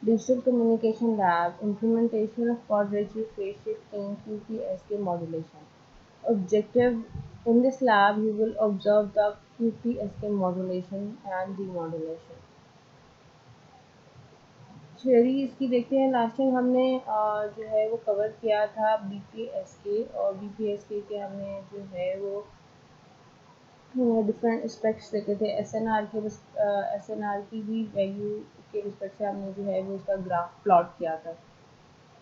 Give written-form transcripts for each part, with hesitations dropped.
Digital Communication Lab, implementation of quadrature phase shift in QPSK modulation. Objective: in this lab, you will observe the QPSK modulation and demodulation. Theory इसकी देखते हैं। Last time हमने जो है वो cover किया था बीपीएसके, और बीपीएसके के हमने जो है वो डिफरेंट एस्पेक्ट्स देखे थे। एसएनआर की भी वैल्यू के रिस्पेक्ट से हमने जो है वो इसका ग्राफ प्लॉट किया था।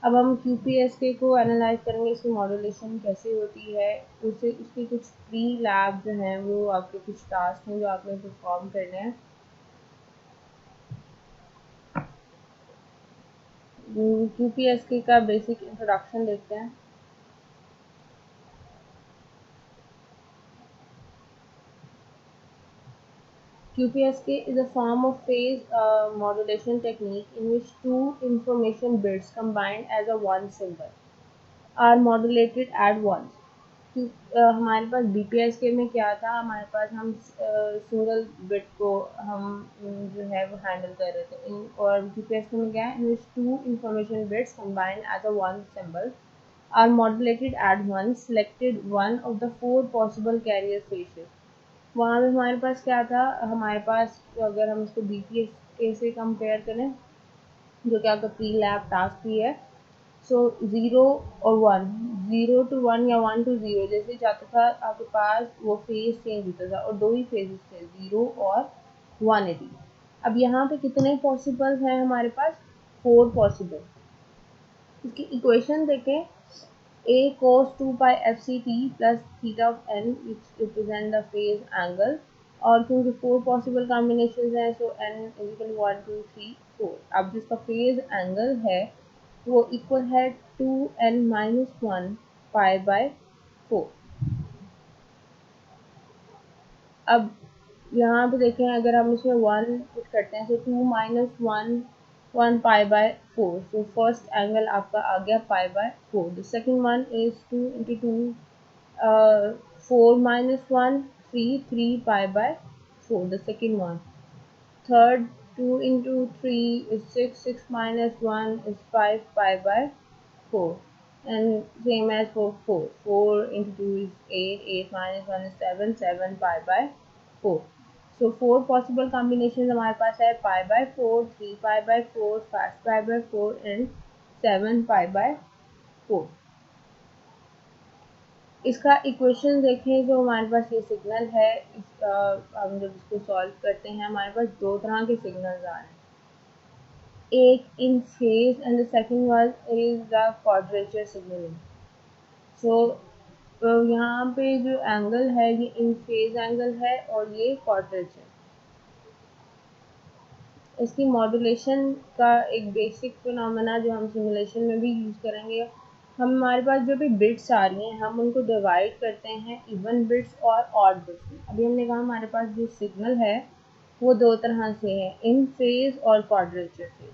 अब हम क्यूपीएसके को एनालाइज करेंगे, इसकी मॉड्यूलेशन कैसे होती है, उससे उसके कुछ प्री लैब जो हैं वो आपके कुछ टास्क हैं जो आपने परफॉर्म करने हैं। क्यूपीएसके का बेसिक इंट्रोडक्शन देखते हैं। QPSK is a form of phase modulation technique in which two information bits combined as a one symbol are modulated at once. हमारे पास BPSK में क्या था, हमारे पास हम सिंगल बिट को हम जो है वो हैंडल कर रहे थे। और QPSK में क्या है, in which two information bits combined as a one symbol are modulated at once, selected one of the four possible carrier phases. वहाँ पे हमारे पास क्या था, हमारे पास अगर हम इसको BPSK से कंपेयर करें जो कि आपका प्री लैब टास्क भी है, सो 0 और 1, 0 to 1 या 1 to 0 जैसे जाता था आपके पास वो फेज चेंज होता था, और दो ही फेजेस थे, 0 और 180। अब यहाँ पे कितने पॉसिबल हैं हमारे पास, 4 पॉसिबल। इसकी इक्वेशन देखें, a cos 2 pi fct plus theta of n which represent the phase angle, और क्योंकि 4 पॉसिबल कॉम्बिनेशन हैं सो n इज इक्वल 1 2 3 4। अब जिसका फेज एंगल है वो इक्वल है 2n माइनस 1 पाई बाय 4। अब यहाँ पे देखें, अगर हम इसमें 1 पुट करते हैं तो 2 minus 1 pi by 4। So first angle आपका आ गया pi by 4। The second one is 2 into 2, 4 minus 1 3 pi by 4, the second one. Third, 2 into 3 is 6 minus 1 is 5 pi by 4, and same as for 4 into 2 is 8 minus 1 is 7 pi by 4. So 4 possible combinations हमारे पास है, pi by 4, 3 pi by 4, 5 pi by 4 and 7 pi by 4। इसका equation देखें, जो हमारे पास ये signal है, इसका हम जब इसको सॉल्व करते हैं हमारे पास दो तरह के सिग्नल्स आ रहे हैं, एक in phase and the second one is the quadrature signal. So यहाँ पे जो एंगल है ये इन फेज एंगल है और ये क्वाड्रेचर। इसकी मॉड्यूलेशन का एक बेसिक फिनोमेना जो हम सिमुलेशन में भी यूज़ करेंगे, हमारे पास जो भी बिट्स आ रही हैं हम उनको डिवाइड करते हैं इवन बिट्स और ऑड बिट्स में। अभी हमने कहा हमारे पास जो सिग्नल है वो दो तरह से है, इन फेज और क्वाड्रेचर फेज।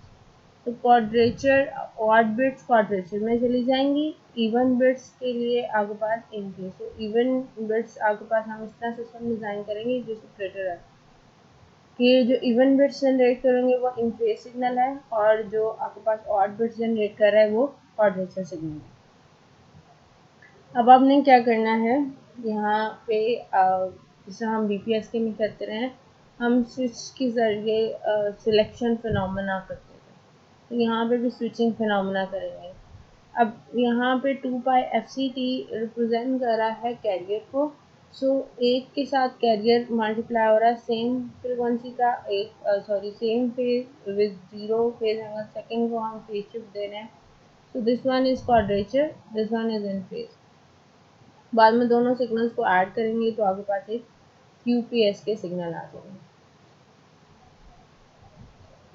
तो क्वाड्रेचर ऑड बिट्स क्वाड्रेचर में चली जाएंगी, इवन बिट्स के लिए आपके पास इन फेज। तो इवन बिट्स आपके पास हम इस तरह सिस्टम डिज़ाइन करेंगे जो सेपरेटर है कि जो इवन बिट्स जनरेट करेंगे वो इन फेज सिग्नल है, और जो आपके पास ऑड बिट्स जनरेट कर रहा है वो क्वाड्रेचर सिग्नल है। अब आपने क्या करना है, यहाँ पे जैसे हम बीपीएसके में करते रहे, हम स्विच के ज़रिए सिलेक्शन फिनोमेना करते थे, तो यहाँ पे भी स्विचिंग फिनोमेना करेंगे। अब यहाँ पे 2 पाई एफसीटी रिप्रेजेंट कर रहा है कैरियर को। सो एक के साथ कैरियर मल्टीप्लाई हो रहा है सेम फ्रीक्वेंसी का, एक same phase with zero phase angle, second को हम फेज शिफ्ट दे रहे हैं। So this one is quadrature, this one is in phase. बाद में दोनों सिग्नल्स को ऐड करेंगे तो आपके पास एक QPSK सिग्नल आ जाएगा।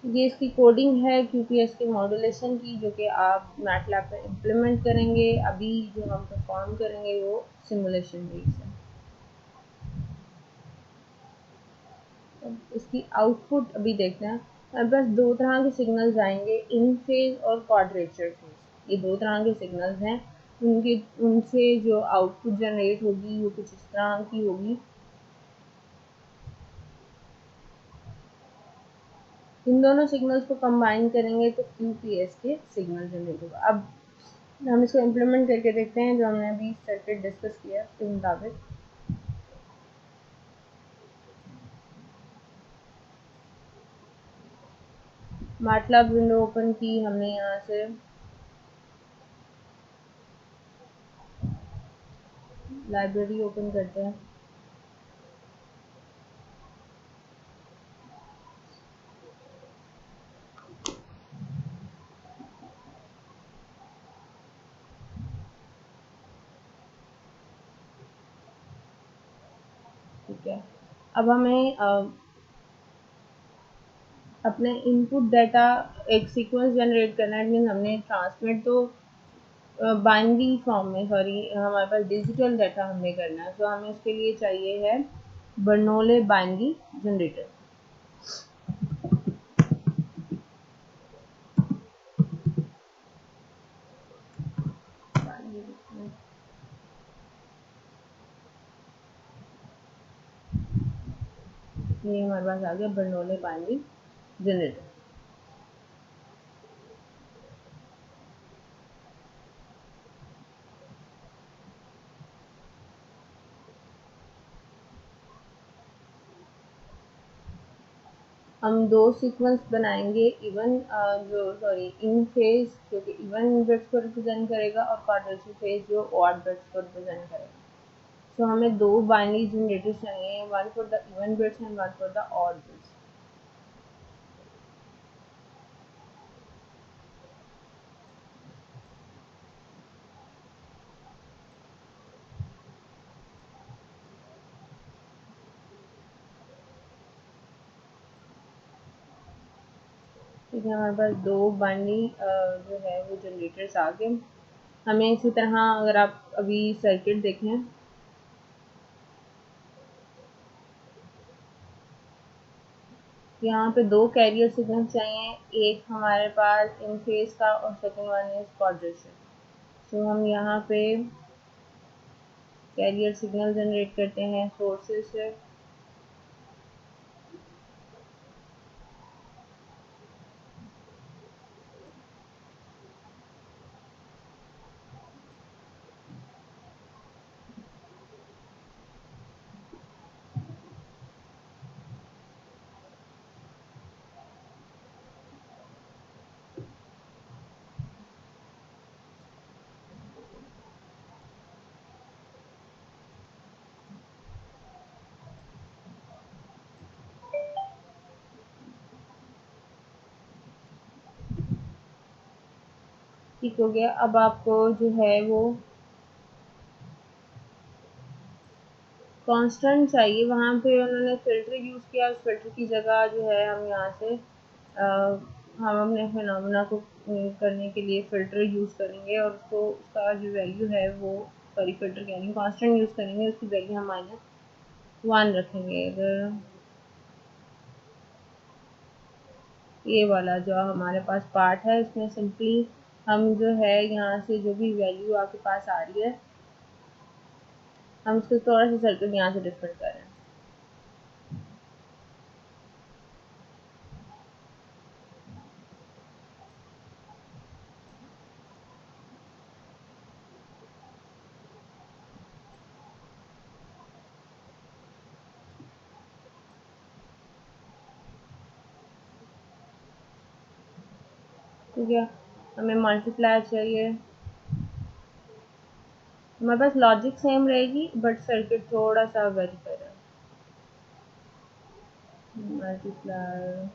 ये इसकी कोडिंग है QPSK मॉड्यूलेशन की, जो कि आप मैटलैब पे इम्प्लीमेंट करेंगे। अभी जो हम परफॉर्म करेंगे वो सिमुलेशन बेस्ड है। इसकी आउटपुट अभी देखते हैं। हमारे पास दो तरह के सिग्नल्स आएंगे, इन फेज और क्वाड्रेचर फेज। ये दो तरह के सिग्नल्स हैं, उनसे जो आउटपुट जनरेट होगी वो कुछ इस तरह की होगी। इन दोनों सिग्नल्स को कंबाइन करेंगे तो QPS के सिग्नल जनरेट होगा। अब हम इसको इम्प्लीमेंट करके देखते हैं, जो हमने अभी सर्किट डिस्कस किया उसके मुताबिक। मैटलैब विंडो ओपन की हमने, यहाँ से लाइब्रेरी ओपन करते हैं। ठीक है, अब हमें अपने इनपुट डाटा एक सीक्वेंस जनरेट करना है। मीन हमने ट्रांसमिट तो बाइनरी फॉर्म में, सॉरी, हमारे पास डिजिटल डाटा हमें करना है, तो हमें उसके लिए चाहिए है बर्नौली बाइनरी जनरेटर। ये हमारे पास आ गया बर्नौली बाइनरी जनरेटर। हम दो सीक्वेंस बनाएंगे, इवन जो सॉरी इन फेज जो कि इवन बिट्स को रिप्रेजेंट करेगा, और क्वाड्रेचर फेज जो ऑड बिट्स को रिप्रेजेंट करेगा। तो हमें दो बाइनरी जनरेटर्स चाहिए, one for the even bits and one for the odd bits. ठीक है, हमारे पास दो बाइनरी जो है वो जनरेटर्स आ गए। हमें इसी तरह, अगर आप अभी सर्किट देखें, यहाँ पे दो कैरियर सिग्नल चाहिए, एक हमारे पास इन फेज का और सेकंड वन इज क्वाड्रेचर। तो हम यहाँ पे कैरियर सिग्नल जनरेट करते हैं सोर्सेस से। ठीक हो गया। अब आपको जो है वो कांस्टेंट चाहिए, वहाँ पे उन्होंने फ़िल्टर यूज़ किया। उस फ़िल्टर की जगह जो है हम यहाँ से हम अपने फिनोमेना को करने के लिए फ़िल्टर यूज़ करेंगे, और उसको उसका जो वैल्यू है वो, सॉरी फ़िल्टर कह रही हूँ, कांस्टेंट यूज़ करेंगे, उसकी वैल्यू हम -1 रखेंगे। अगर ये वाला जो हमारे पास पार्ट है, इसमें सिंपली हम जो है यहाँ से जो भी वैल्यू आपके पास आ रही है, हम उसको थोड़ा सा सर्किट यहाँ से डिफरेंट कर रहे हैं। ठीक है, हमें मल्टीप्लायर चाहिए। हमारे पास लॉजिक सेम रहेगी, बट सर्किट थोड़ा सा वेरी करें। मल्टीप्लायर,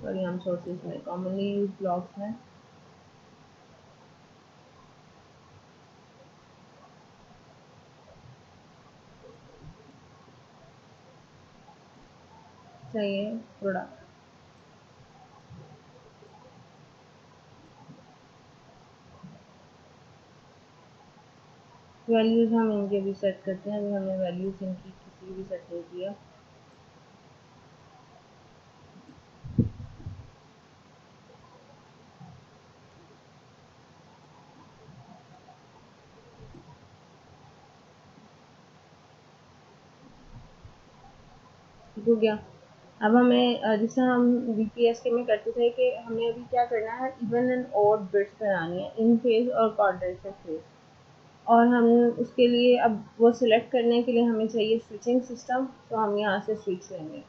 सॉरी, हम सोर्सेस में कॉमनली यूज ब्लॉक्स हैं। चाहिए प्रोडक्ट, वैल्यूज हम इनके भी सेट करते हैं। अभी हमने वैल्यूज इनकी किसी भी सेट नहीं किया। ठीक हो गया। अब हमें जैसे हम बीपीएसके में करते थे कि हमें अभी क्या करना है, इवन एंड ऑड बिट्स बनानी है इन फेज और क्वाड्रेचर फेज। और हम उसके लिए अब वो सिलेक्ट करने के लिए हमें चाहिए स्विचिंग सिस्टम, तो हम यहाँ से स्विच लेंगे।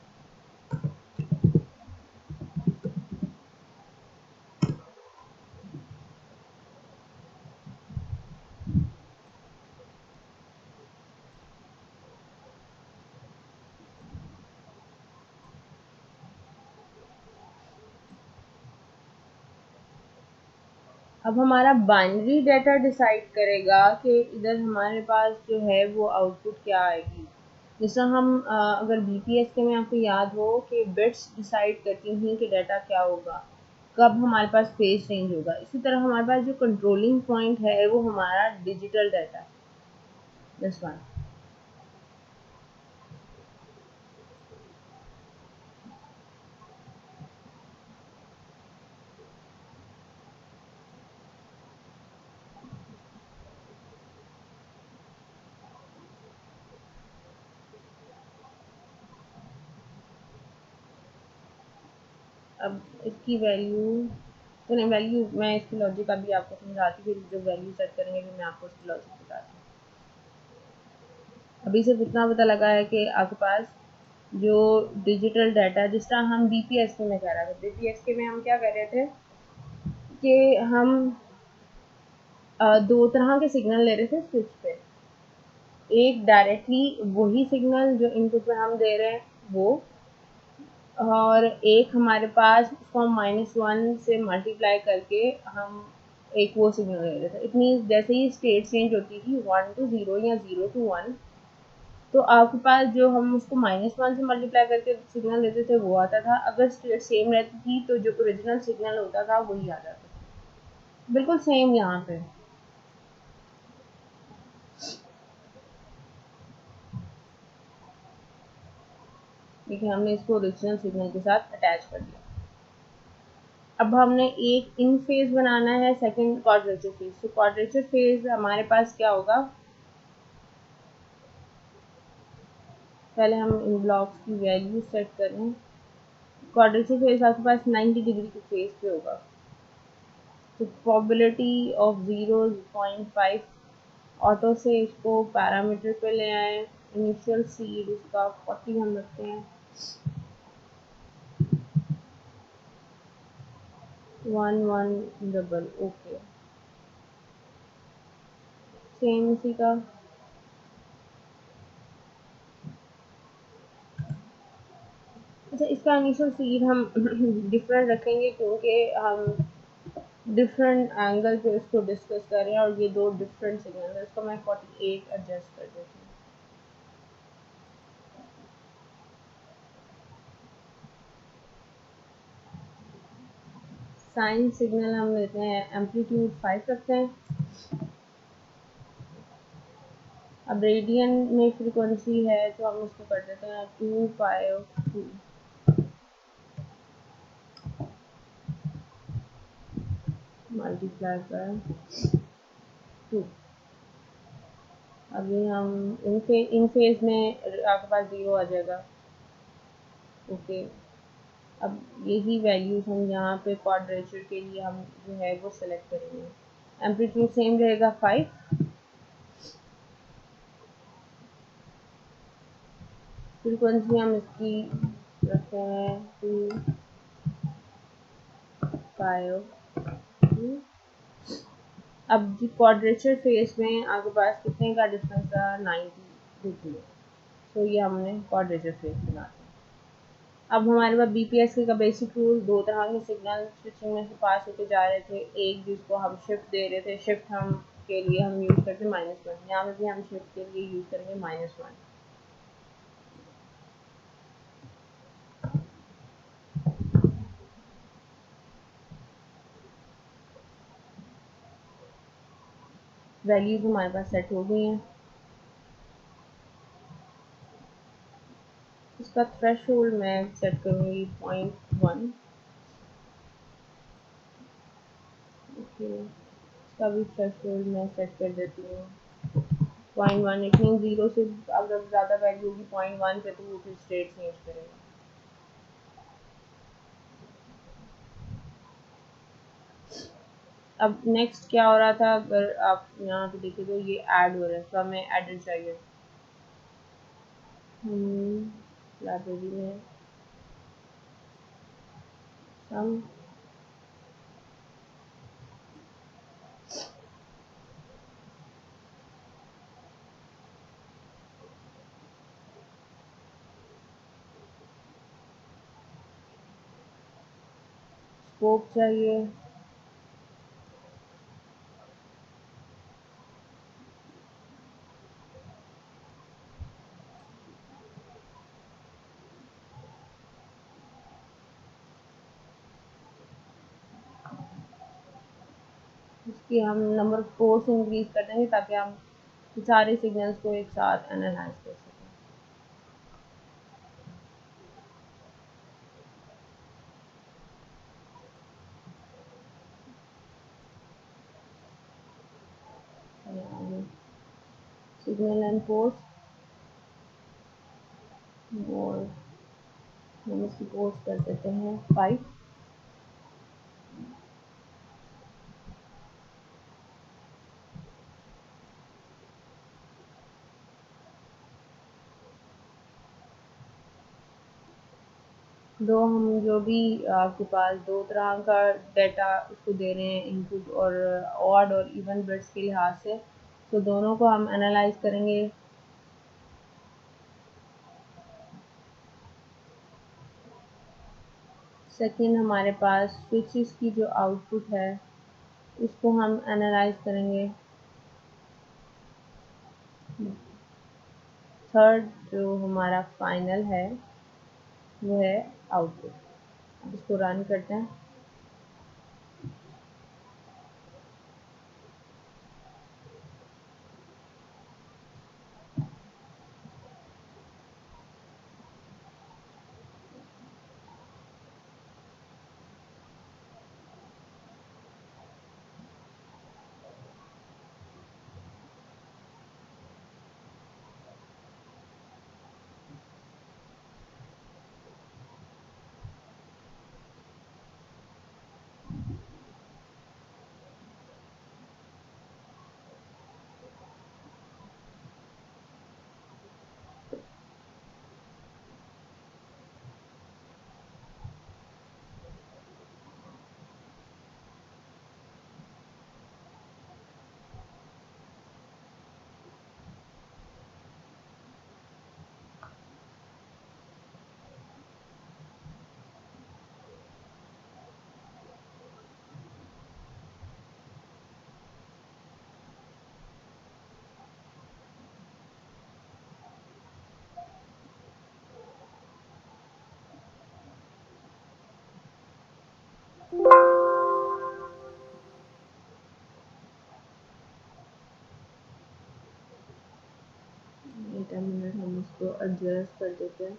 अब हमारा बाइनरी डाटा डिसाइड करेगा कि इधर हमारे पास जो है वो आउटपुट क्या आएगी। जैसा हम अगर बीपीएसके में आपको याद हो कि बिट्स डिसाइड करती हैं कि डाटा क्या होगा, कब हमारे पास फेज चेंज होगा, इसी तरह हमारे पास जो कंट्रोलिंग पॉइंट है वो हमारा डिजिटल डाटा है, दिस वन। अब इसकी वैल्यू, तो नहीं वैल्यू मैं इसकी लॉजिक अभी आपको समझाती हूँ, फिर जो वैल्यू सेट करेंगे फिर मैं आपको इसकी लॉजिक बताती हूँ। अभी सिर्फ इतना पता लगा है कि आपके पास जो डिजिटल डाटा, जिस तरह हम बीपीएसके में कह रहे थे, बीपीएसके में हम क्या कर रहे थे कि हम दो तरह के सिग्नल ले रहे थे स्विच पे। एक डायरेक्टली वही सिग्नल जो इनपुट में हम दे रहे हैं वो, और एक हमारे पास उसको हम -1 से मल्टीप्लाई करके हम एक वो सिग्नल ले रहे थे। इट मीन्स जैसे ही स्टेट चेंज होती थी 1 to 0 या 0 to 1, तो आपके पास जो हम उसको -1 से मल्टीप्लाई करके सिग्नल लेते थे वो आता था। अगर स्टेट सेम रहती थी तो जो ओरिजिनल सिग्नल होता था वही आ जाता था। बिल्कुल सेम यहाँ पे। देखिए हमने इसको ओरिजिनल सिग्नल के साथ अटैच कर दिया। अब हमने एक इन फेज बनाना है, सेकंड क्वाड्रेचर फेज। तो क्वाड्रेचर फेज हमारे पास क्या होगा, पहले हम इन ब्लॉक्स की वैल्यू सेट करें। क्वाड्रेचर फेज आपके पास 90 डिग्री के फेज पे होगा, तो प्रोबेबिलिटी ऑफ 0.5। ऑटो से इसको पैरामीटर पे ले आए। इनिशियल सीड इसका 40 हम रखते हैं। 11 ओके, सेम इसी का। अच्छा, इसका इनिशियल सीड हम डिफरेंट रखेंगे क्योंकि हम डिफरेंट एंगल पे इसको डिस्कस कर रहे हैं और ये दो डिफरेंट सिग्नल है। इसको मैं 48 एडजस्ट कर देती हूँ। साइन सिग्नल हम लेते हैं, एम्पलीट्यूड 5 रखते हैं। अब रेडियन में फ्रीक्वेंसी है तो हम उसको कर देते हैं 2 पाई 2 मल्टीप्लाई कर 2। अभी हम इन फेज में आपके पास 0 आ जाएगा। ओके, अब यही वैल्यूज हम यहाँ पे क्वाड्रेचर के लिए हम जो है वो सेलेक्ट करेंगे। एम्पलीट्यूड सेम रहेगा 5। फ्रीक्वेंसी हम इसकी रखते हैं 2 पाई 2। अब जी क्वाड्रेचर फेज में आपके पास कितने का डिफरेंस था, 90 डिग्री। तो ये हमने क्वाड्रेचर फेज बना दिया। अब हमारे पास बीपीएसके का बेसिक रूल, दो तरह के सिग्नल स्विचिंग में से पास होते जा रहे थे। एक जिसको हम शिफ्ट दे रहे थे, शिफ्ट हम के लिए हम यूज़ करते -1। यहाँ पे भी हम शिफ्ट के लिए यूज़ करेंगे -1। वैल्यूज हमारे पास सेट हो गई हैं। इसका थ्रेशोल्ड मैं सेट करूँगी 0.1। ओके, इसका भी थ्रेशोल्ड मैं सेट कर देती हूँ 0.1 इट मीन 0 से अगर ज़्यादा वैल्यू होगी 0.1 पे तो वो फिर स्टेट चेंज करेगा। अब नेक्स्ट क्या हो रहा था, अगर आप यहाँ पे देखें तो ये ऐड हो रहा है, तो हमें एडर चाहिए। लाइब्रेरी में हम स्कोप चाहिए, इसकी हम नंबर 4 से इंक्रीज कर देंगे ताकि हम सारे सिग्नल्स को एक साथ एनालाइज कर सकें। सिग्नल एंड पोर्ट और हम इसकी पोर्ट कर देते हैं 5। दो हम जो भी आपके पास दो तरह का डाटा उसको दे रहे हैं इनपुट और ऑड और इवन बिट्स के लिहाज से, तो दोनों को हम एनालाइज करेंगे। सेकंड हमारे पास स्विचेस की जो आउटपुट है उसको हम एनालाइज करेंगे। थर्ड जो हमारा फाइनल है वो है आउटपुट। अब इसको रन करते हैं। एक मिनट हम इसको एडजस्ट कर देते हैं।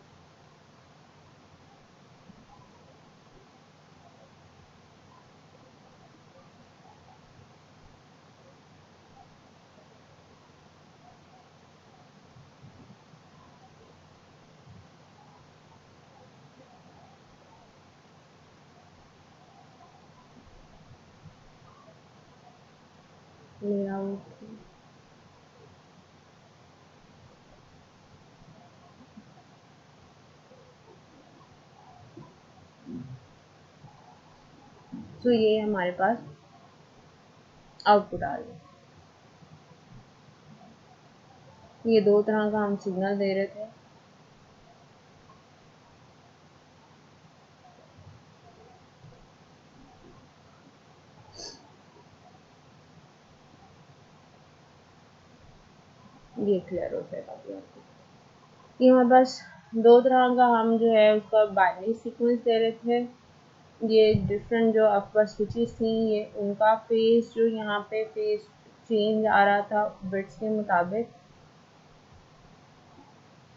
लेआउट तो ये हमारे पास आउटपुट आ गया। ये दो तरह का हम सिग्नल दे रहे थे। ये क्लियर हो जाएगा अभी आपको। ये हमारे पास दो तरह का हम जो है उसका बाइनरी सीक्वेंस दे रहे थे। ये डिफरेंट जो आपके पास स्विचेस थी ये उनका फेस जो यहाँ पे फेस चेंज आ रहा था बिट्स के मुताबिक।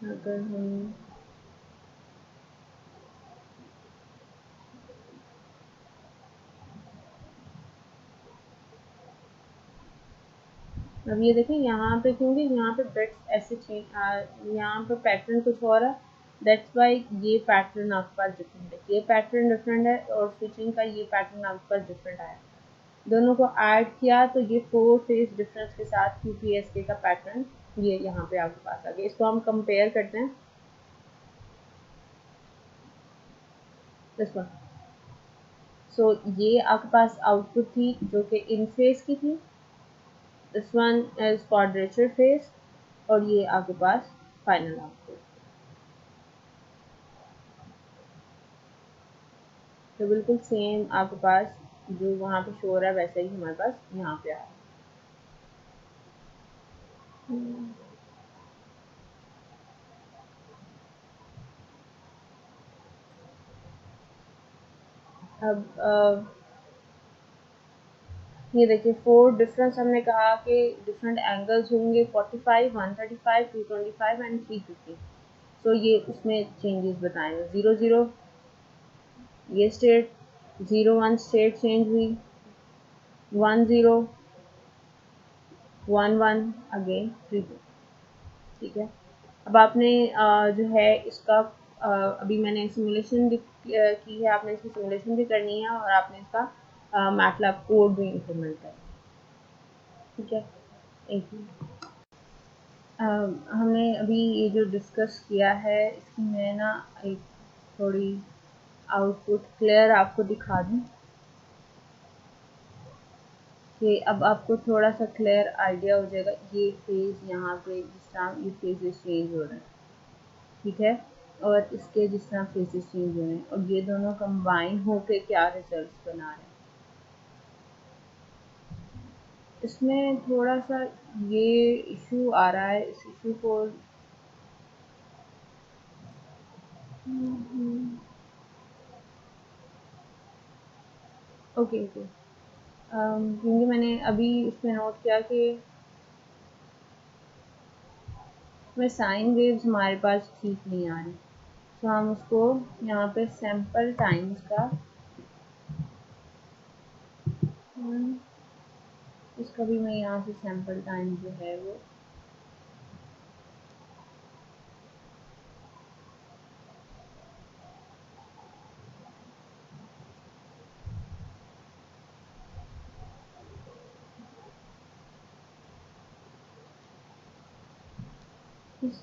अगर हम अब ये देखें यहाँ पे, क्योंकि यहाँ पे बिट्स ऐसे चेंज, यहाँ पे पैटर्न कुछ और है, दैट्स वाई ये पैटर्न आपके पास डिफरेंट है, ये पैटर्न डिफरेंट है और स्विचिंग का ये पैटर्न आपके पास डिफरेंट आया। दोनों को ऐड किया तो ये 4 फेज डिफरेंस के साथ QPSK का पैटर्न ये यहाँ पे आपके पास आ गया। इसको हम कंपेयर करते हैं। सो ये आपके पास आउटपुट थी जो कि इन फेज की थी, this one is quadrature phase, और ये आपके पास फाइनल आउटपुट। तो बिल्कुल सेम आपके पास जो वहाँ पे शो हो रहा है वैसा ही हमारे पास यहाँ पे आ रहा है। अब ये देखिए 4 डिफरेंस हमने कहा कि डिफरेंट एंगल्स होंगे, 45, 135, 225 एंड 350। तो ये उसमें चेंजेस बताए हैं। 0 0 ये स्टेट, 0 1 स्टेट चेंज हुई, 1 0 1 1 अगेन 350। ठीक है। अब आपने जो है इसका अभी मैंने सिमुलेशन भी की है, आपने इसकी सिमुलेशन भी करनी है और आपने इसका मैटलैब कोड भी इम्प्लीमेंट करना है। ठीक है, एक मिनट। हमने अभी ये जो डिस्कस किया है इसकी मैं ना एक थोड़ी आउटपुट क्लियर आपको दिखा दूँ कि अब आपको थोड़ा सा क्लियर आइडिया हो जाएगा। ये फेज यहाँ पे जिस तरह ये फेजेस चेंज हो रहे हैं, ठीक है, और इसके जिस तरह फेजेस चेंज हो रहे हैं, और ये दोनों कंबाइन होके क्या रिजल्ट बना रहे हैं। इसमें थोड़ा सा ये इशू आ रहा है, इस इशू को ओके ओके, क्योंकि मैंने अभी इसमें नोट किया कि इसमें साइन वेव्स हमारे पास ठीक नहीं आ रही, तो हम उसको यहाँ पे सैंपल टाइम्स का इसका भी मैं यहाँ से सैंपल टाइम जो है वो इस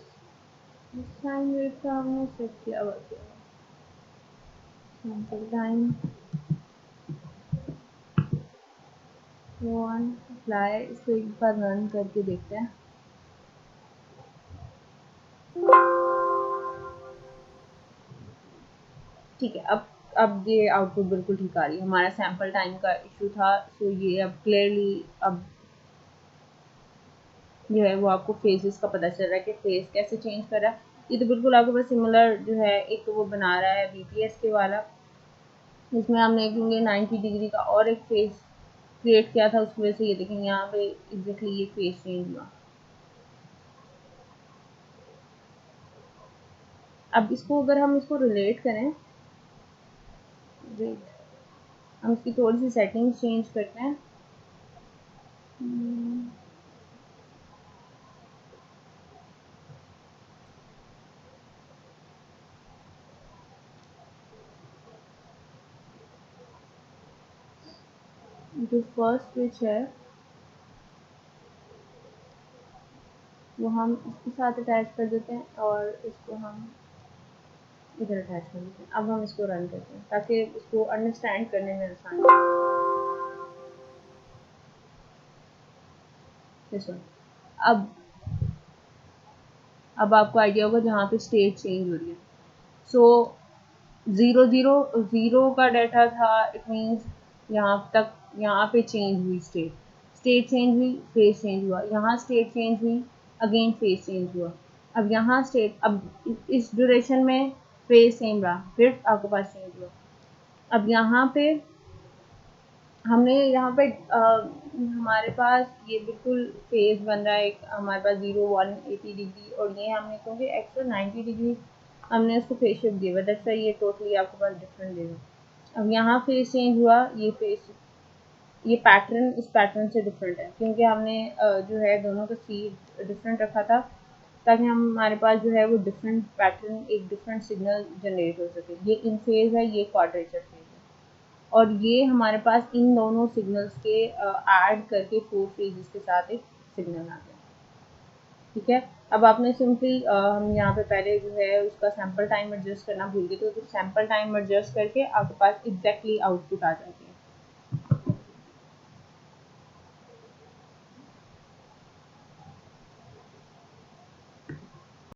साइन वेव का हमने सेट किया हुआ है। सैंपल टाइम 1 अप्लाई, इसको एक बार रन करके देखते हैं। ठीक है, अब ये आउटपुट बिल्कुल ठीक आ रही है। हमारा सैंपल टाइम का इशू था, तो ये अब क्लियरली अब जो है वो आपको फेजेस का पता चल रहा है कि फेज कैसे चेंज कर रहा है। ये तो बिल्कुल आपके पास सिमिलर जो है, एक तो वो बना रहा है BPS के वाला, जिसमें हमने क्योंकि 90 डिग्री का और एक फेज क्रिएट किया था, उसकी वजह से ये देखेंगे यहाँ पे एग्जैक्टली ये फेज चेंज हुआ। अब इसको अगर हम इसको रिलेट करें, हम इसकी थोड़ी सी सेटिंग्स चेंज करते हैं। जो फर्स्ट स्विच है वो हम इसके साथ अटैच कर देते हैं और इसको हम इधर अटैच कर देते हैं। अब हम इसको रन करते हैं ताकि इसको अंडरस्टैंड करने में आसानी हो। अब आपको आइडिया होगा जहाँ पे स्टेट चेंज हो रही है। सो 0 0 0 का डाटा था, इट मीन्स यहाँ तक, यहाँ पे चेंज हुई स्टेट चेंज हुई, फेज चेंज हुआ, यहाँ स्टेट चेंज हुई, अगेन फेज चेंज हुआ। अब यहाँ स्टेट, अब इस ड्यूरेशन में फेज सेम रहा, फिर आपके पास चेंज हुआ। अब यहाँ पे हमने यहाँ पे हमारे पास ये बिल्कुल फेज बन रहा है, एक हमारे पास 0 1 80 डिग्री, और ये हमने क्योंकि एक्स्ट्रा 90 डिग्री हमने उसको फेज शिफ्ट दिया, दैट्स व्हाई ये टोटली आपके पास डिफरेंट देगा। अब यहाँ फेज चेंज हुआ, ये फेज ये पैटर्न इस पैटर्न से डिफरेंट है, क्योंकि हमने जो है दोनों का सीड डिफरेंट रखा था, ताकि हमारे पास जो है वो डिफरेंट पैटर्न, एक डिफरेंट सिग्नल जनरेट हो सके। ये इन फेज है, ये क्वाड्रेचर फेज है, और ये हमारे पास इन दोनों सिग्नल्स के ऐड करके 4 फेजेस के साथ एक सिग्नल आ गया। ठीक है, अब आपने सिंपली हम यहाँ पे पहले जो है उसका सैम्पल टाइम एडजस्ट करना भूल गए, तो सैम्पल टाइम एडजस्ट करके आपके पास एग्जैक्टली आउटपुट आ जाती है।